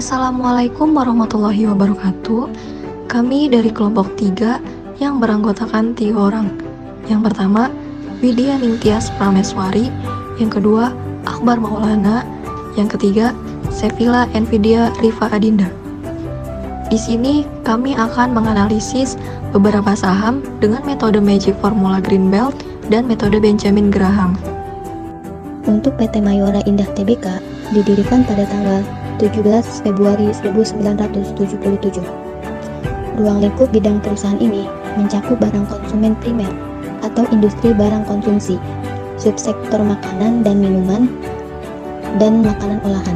Assalamualaikum warahmatullahi wabarakatuh. Kami dari kelompok 3 yang beranggotakan 3 orang. Yang pertama, Widya Ningtyas Prameswari. Yang kedua, Akbar Maulana. Yang ketiga, Sevilla Nvidia Rifa Adinda. Di sini kami akan menganalisis beberapa saham dengan metode Magic Formula Greenbelt dan metode Benjamin Graham. Untuk PT Mayora Indah Tbk didirikan pada tanggal 17 Februari 1977. Ruang lingkup bidang perusahaan ini mencakup barang konsumen primer atau industri barang konsumsi, subsektor makanan dan minuman, dan makanan olahan.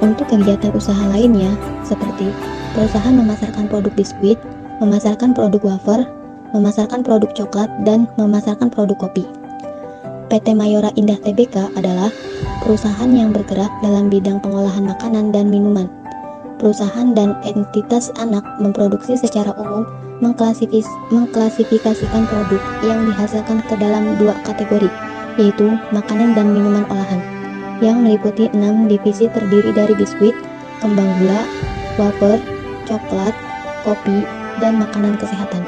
Untuk kegiatan usaha lainnya, seperti perusahaan memasarkan produk biskuit, memasarkan produk wafer, memasarkan produk coklat, dan memasarkan produk kopi. PT Mayora Indah Tbk adalah perusahaan yang bergerak dalam bidang pengolahan makanan dan minuman. Perusahaan dan entitas anak memproduksi secara umum mengklasifikasikan produk yang dihasilkan ke dalam 2 kategori, yaitu makanan dan minuman olahan, yang meliputi 6 divisi terdiri dari biskuit, kembang gula, wafer, coklat, kopi, dan makanan kesehatan.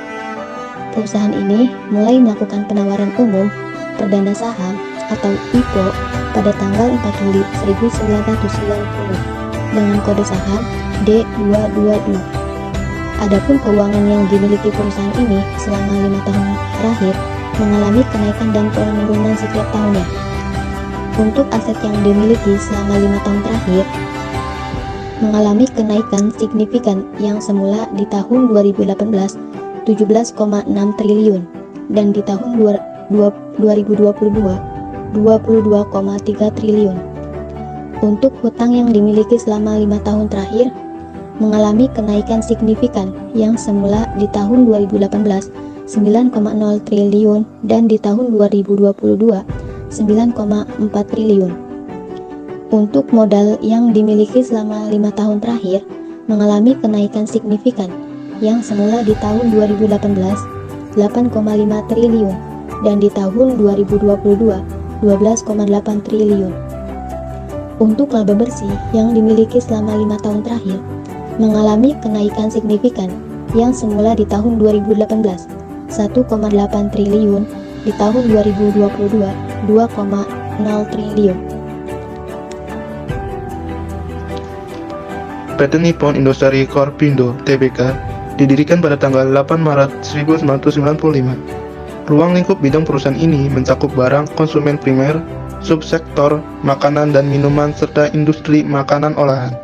Perusahaan ini mulai melakukan penawaran umum perdana saham atau IPO pada tanggal 4 Juli 1990 dengan kode saham D222. Adapun keuangan yang dimiliki perusahaan ini selama 5 tahun terakhir mengalami kenaikan dan penurunan setiap tahunnya. Untuk aset yang dimiliki selama 5 tahun terakhir mengalami kenaikan signifikan yang semula di tahun 2018 17,6 triliun dan di tahun 2022 22,3 triliun. Untuk hutang yang dimiliki selama 5 tahun terakhir mengalami kenaikan signifikan yang semula di tahun 2018 9,0 triliun dan di tahun 2022 9,4 triliun. Untuk modal yang dimiliki selama 5 tahun terakhir mengalami kenaikan signifikan yang semula di tahun 2018 8,5 triliun dan di tahun 2022 12,8 triliun. Untuk laba bersih yang dimiliki selama 5 tahun terakhir mengalami kenaikan signifikan yang semula di tahun 2018 1,8 triliun, di tahun 2022 2,0 triliun. PT Nippon Indosari Corpindo Tbk didirikan pada tanggal 8 Maret 1995. Ruang lingkup bidang perusahaan ini mencakup barang konsumen primer, subsektor makanan dan minuman, serta industri makanan olahan.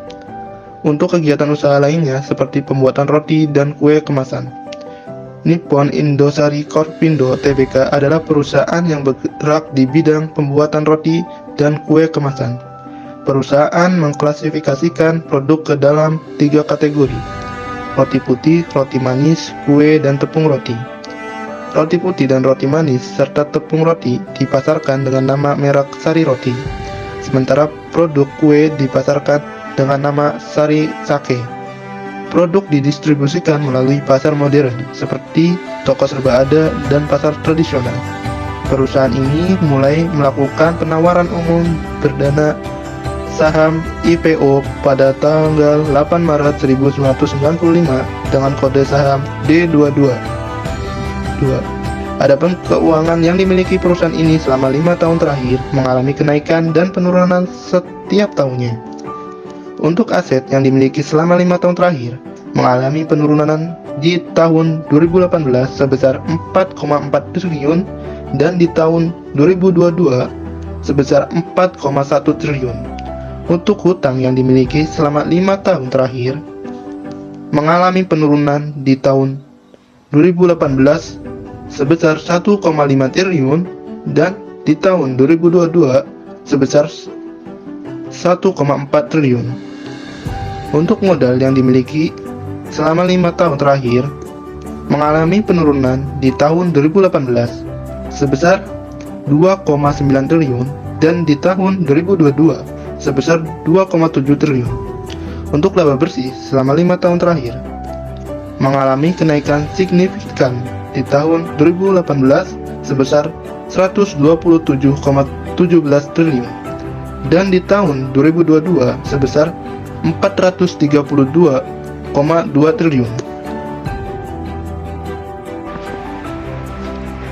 Untuk kegiatan usaha lainnya seperti pembuatan roti dan kue kemasan. Nippon Indosari Corpindo Tbk adalah perusahaan yang bergerak di bidang pembuatan roti dan kue kemasan. Perusahaan mengklasifikasikan produk ke dalam 3 kategori: roti putih, roti manis, kue, dan tepung roti. Roti putih dan roti manis serta tepung roti dipasarkan dengan nama merek Sari Roti, sementara produk kue dipasarkan dengan nama Sari Sake. Produk didistribusikan melalui pasar modern seperti toko serba ada dan pasar tradisional. Perusahaan ini mulai melakukan penawaran umum perdana saham IPO pada tanggal 8 Maret 1995 dengan kode saham D22. Adapun keuangan yang dimiliki perusahaan ini selama 5 tahun terakhir mengalami kenaikan dan penurunan setiap tahunnya. Untuk aset yang dimiliki selama 5 tahun terakhir mengalami penurunan di tahun 2018 sebesar 4,4 triliun dan di tahun 2022 sebesar 4,1 triliun. Untuk hutang yang dimiliki selama 5 tahun terakhir mengalami penurunan di tahun 2018 sebesar 1,5 triliun dan di tahun 2022 sebesar 1,4 triliun. Untuk modal yang dimiliki selama 5 tahun terakhir mengalami penurunan di tahun 2018 sebesar 2,9 triliun dan di tahun 2022 sebesar 2,7 triliun. Untuk laba bersih selama 5 tahun terakhir mengalami kenaikan signifikan di tahun 2018 sebesar 127,17 triliun dan di tahun 2022 sebesar 432,2 triliun.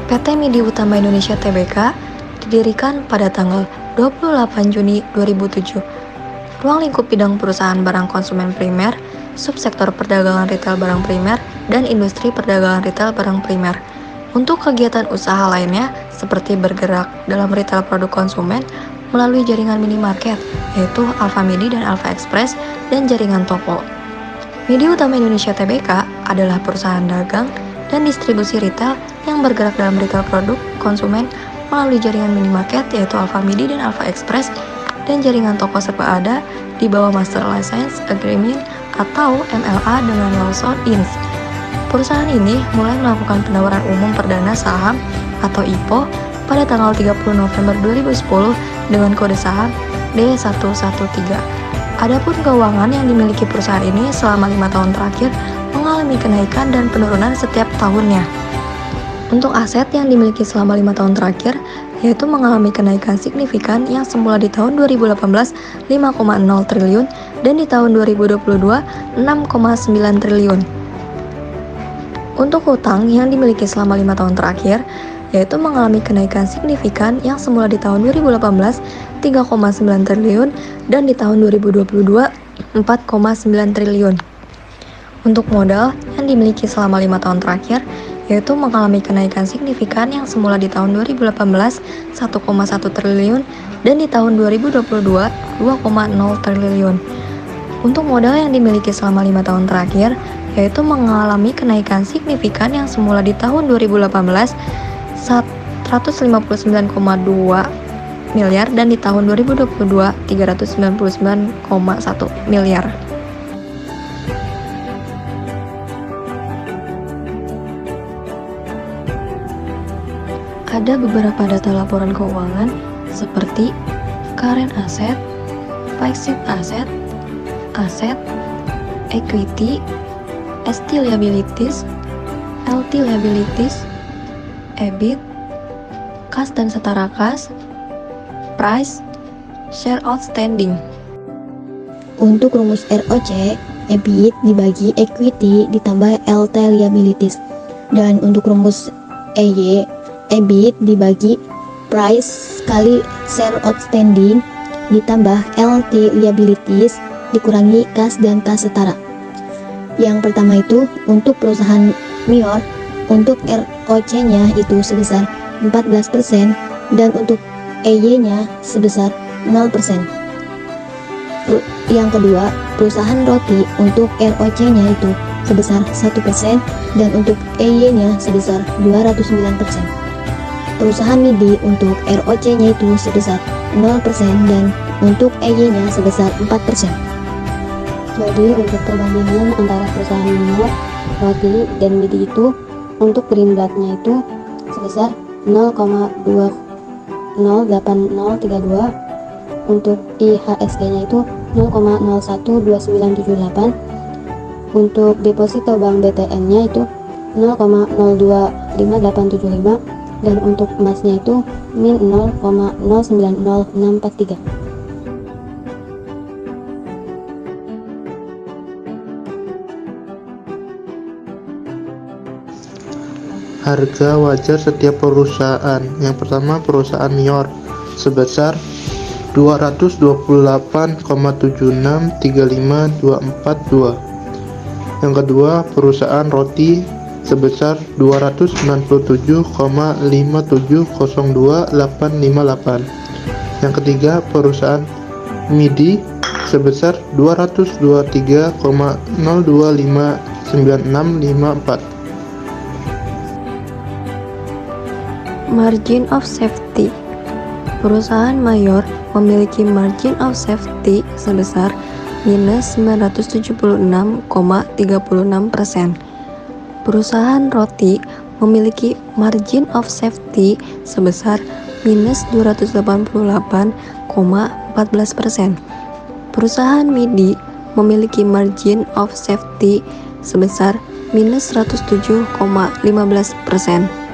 PT Midi Utama Indonesia Tbk didirikan pada tanggal 28 Juni 2007. Ruang lingkup bidang perusahaan barang konsumen primer, subsektor perdagangan retail barang primer, dan industri perdagangan retail barang primer. Untuk kegiatan usaha lainnya, seperti bergerak dalam retail produk konsumen melalui jaringan minimarket, yaitu Alfamidi dan Alfa Express, dan jaringan toko. Midi Utama Indonesia Tbk adalah perusahaan dagang dan distribusi retail yang bergerak dalam retail produk konsumen melalui jaringan minimarket, yaitu Alfamidi dan Alfa Express, dan jaringan toko serba ada di bawah Master License Agreement atau MLA dengan Lawson Inc. Perusahaan ini mulai melakukan penawaran umum perdana saham atau IPO pada tanggal 30 November 2010 dengan kode saham D113. Adapun keuangan yang dimiliki perusahaan ini selama 5 tahun terakhir mengalami kenaikan dan penurunan setiap tahunnya. Untuk aset yang dimiliki selama 5 tahun terakhir, yaitu mengalami kenaikan signifikan yang semula di tahun 2018 5,0 triliun dan di tahun 2022 6,9 triliun. Untuk hutang yang dimiliki selama 5 tahun terakhir, yaitu mengalami kenaikan signifikan yang semula di tahun 2018 3,9 triliun dan di tahun 2022 4,9 triliun. Untuk modal yang dimiliki selama 5 tahun terakhir, yaitu mengalami kenaikan signifikan yang semula di tahun 2018 1,1 triliun dan di tahun 2022 2,0 triliun. Untuk modal yang dimiliki selama 5 tahun terakhir, yaitu mengalami kenaikan signifikan yang semula di tahun 2018 159,2 miliar dan di tahun 2022 399,1 miliar. Ada beberapa data laporan keuangan seperti current asset, fixed asset, aset, equity, ST liabilities, LT liabilities, EBIT, kas dan setara kas, price, share outstanding. Untuk rumus ROC, EBIT dibagi equity ditambah LT liabilities. Dan untuk rumus EY, EBIT dibagi price kali share outstanding ditambah LT liabilities dikurangi kas dan kas setara. Yang pertama itu untuk perusahaan Mior, untuk ROC-nya itu sebesar 14% dan untuk EY-nya sebesar 0%. Yang kedua, perusahaan roti untuk ROC-nya itu sebesar 1% dan untuk EY-nya sebesar 209%. Perusahaan Midi untuk ROC-nya itu sebesar 0% dan untuk EY-nya sebesar 4%. Jadi untuk perbandingan antara perusahaan Minor, Roti, dan Midi itu untuk Greenblatt-nya itu sebesar 0,208032, untuk IHSG-nya itu 0,012978, untuk deposito bank BTN-nya itu 0,025875, dan untuk emasnya itu min 0,090643. Harga wajar setiap perusahaan. Yang pertama, perusahaan Mior sebesar 228,76352442. Yang kedua, perusahaan Roti sebesar 297,5702858. Yang ketiga, perusahaan Midi sebesar 223,025964. Margin of safety. Perusahaan Mayor memiliki margin of safety sebesar minus 976,36%. Perusahaan Roti memiliki margin of safety sebesar minus 288,14%. Perusahaan Midi memiliki margin of safety sebesar minus 107,15%.